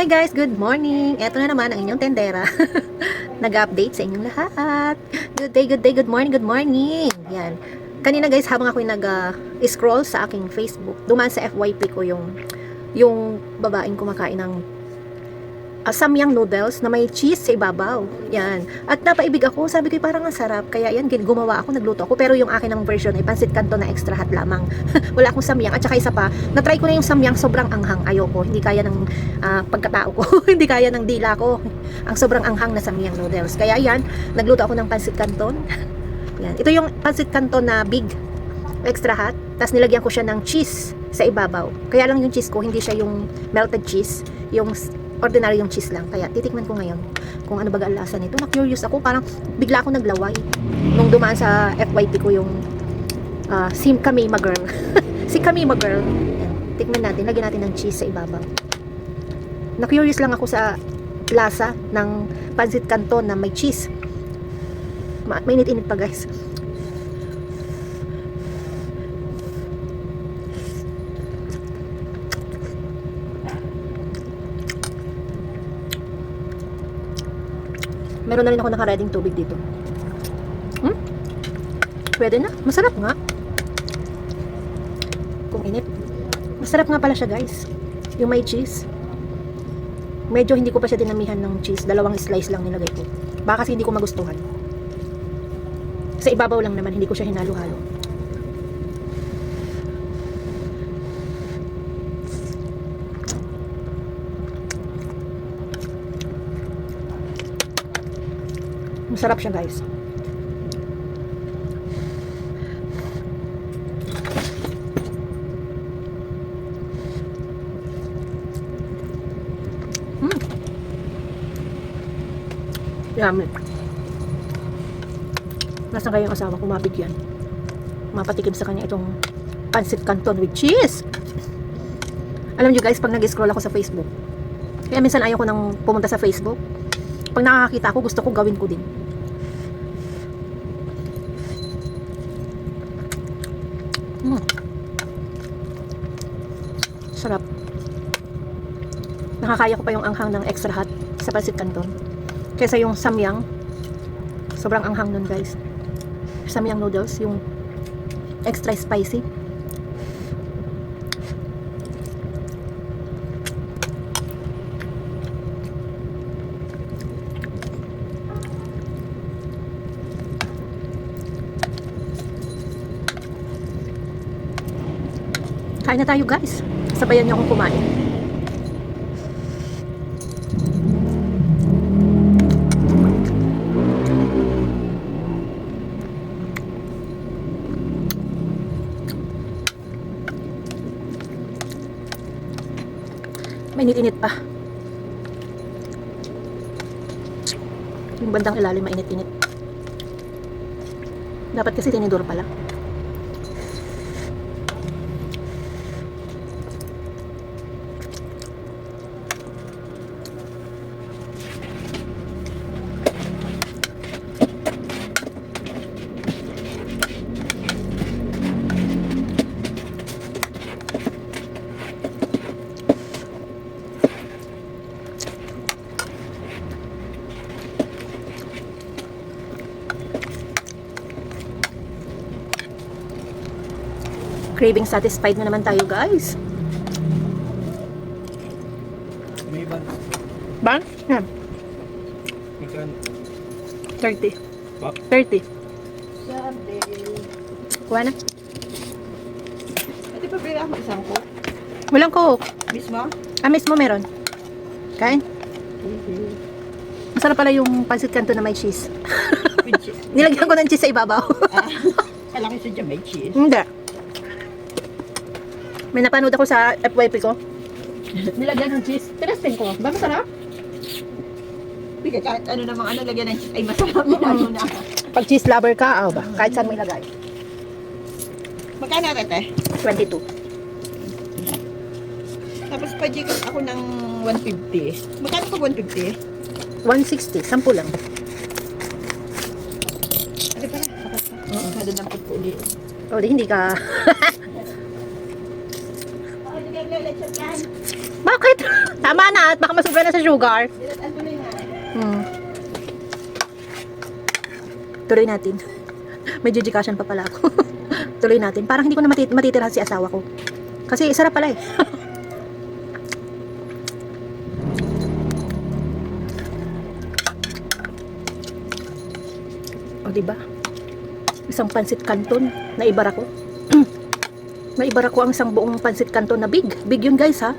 Hi guys, good morning. Eto na naman ang inyong tendera. Nag-update sa inyong lahat. Good day, good day, good morning, good morning. Yan. Kanina guys, habang ako nag-scroll sa aking Facebook, dumaan sa FYP ko yung babaeng kumakain ng samyang noodles na may cheese sa ibabaw. Yan. At napaibig ako, sabi ko parang ang sarap. Kaya yan, gumawa ako, nagluto ako. Pero yung akin ng version ay pansit canton na extra hot lamang. Wala akong samyang. At saka isa pa, na-try ko na yung samyang sobrang anghang. Ayoko. Hindi kaya ng pagkatao ko. Hindi kaya ng dila ko. Ang sobrang anghang na samyang noodles. Kaya yan, nagluto ako ng pansit canton. Yan. Ito yung pansit canton na big, extra hot. Tapos nilagyan ko siya ng cheese sa ibabaw. Kaya lang yung cheese ko, hindi siya yung melted cheese. Yung ordinary yung cheese lang. Kaya titikman ko ngayon kung ano baga ang lasa nito. Na-curious ako. Parang bigla ako naglaway nung dumaan sa FYP ko yung si Kamima Girl. Si Kamima Girl. Yan. Tikman natin. Lagyan natin ng cheese sa ibabaw. Na-curious lang ako sa lasa ng pansit canton na may cheese. Mainit-init pa guys. Meron na rin ako naka-reading tubig dito. Pwede na. Masarap nga. Kung init. Masarap nga pala siya guys. Yung may cheese. Medyo hindi ko pa siya dinamihan ng cheese. 2 slice lang nilagay ko. Baka kasi hindi ko magustuhan. Sa ibabaw lang naman. Hindi ko siya hinalo-halo. Masarap siya guys. Yummy. Nasaan kayo yung asawa ko mabigyan? Mapatikim sa kanya itong pansit canton with cheese. Alam nyo guys, pag nag-scroll ako sa Facebook, kaya minsan ayaw ko nang pumunta sa Facebook. Pag nakakakita ako, gusto ko gawin ko din. Sarap. Nakakaya ko pa yung anghang ng extra hot sa pansit canton kaysa yung samyang. Sobrang anghang nun guys. Samyang noodles, yung extra spicy. Kain na tayo guys. Sabayan niyo akong kumain. Mainit-init pa. Yung bandang ilalim mainit-init. Dapat kasi tinidor pala. Craving satisfied na naman tayo guys. May ban. Ban? Yan. Magkano? 30. Ba? 30. Sabi. Kuha na. Ito pa pala ako isang ko. Walang coke. Mismo? Mismo meron. Kain. Masarap pala yung pansit canton na may cheese. With cheese. Nilagyan ko ng cheese sa ibabaw. Kala ko siya may cheese. Hindi. May napanood ako sa FYP ko. Nilagyan ng cheese. Tinesting ko. Ba masarap? Bigay kahit ano namang ano lagyan ng cheese ay masarap yun na. Pag cheese lover ka, ba? Kahit saan mo ilagay. Magkano ate? 22. Tapos pa-jikas ako ng 150. Magkano pa 150? 160. 10 lang. Ano pala? Kada ng pagpuli. O, di hindi ka... ketchup yan. Bakit? Tama na at baka masubra na sa sugar. Ano na nga. Tuloy natin. May judgicasyon pa pala ako. Tuloy natin. Parang hindi ko na matitirahan si asawa ko. Kasi sarap pala eh. O diba? Isang pansit canton na ibara ko. Naibara ko ang isang buong pansit canton na big. Big yun guys ha.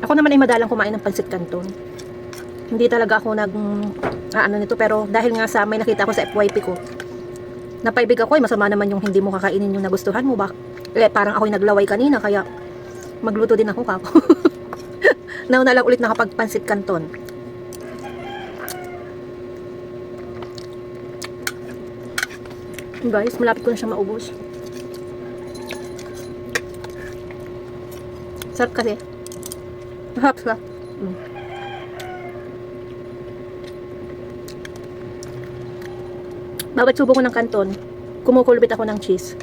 Ako naman ay madalang kumain ng pansit canton. Hindi talaga ako ano nito, pero dahil nga sa may nakita ko sa FYP ko, napaibig ako, masama naman yung hindi mo kakainin yung nagustuhan mo ba? Parang ako'y naglaway kanina, kaya magluto din ako kako. Nauna lang ulit nakapagpansit canton. Guys, malapit ko na siya maubos. Sarap kasi. Sarap siya. Bawat subo ko ng canton, kumukulubit ako ng cheese.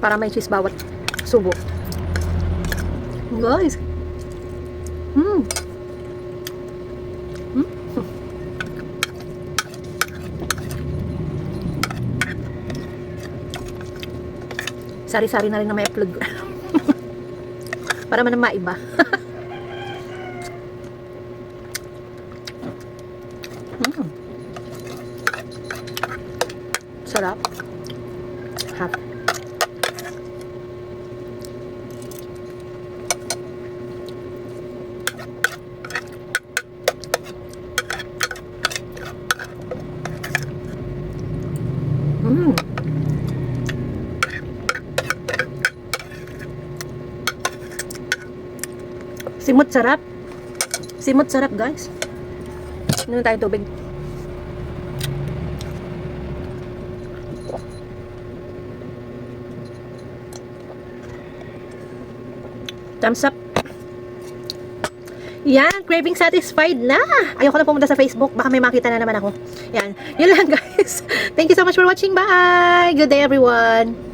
Para may cheese bawat subo. Guys. Sari-sari na rin na may upload. Para man na maiba. Sarap. Hap. Simot sarap. Simot sarap guys. Ano tayo tubig? Thumbs up. Yan, craving satisfied na. Ayoko na pumunta sa Facebook. Baka may makita na naman ako. Yan. Yun lang guys. Thank you so much for watching. Bye. Good day everyone.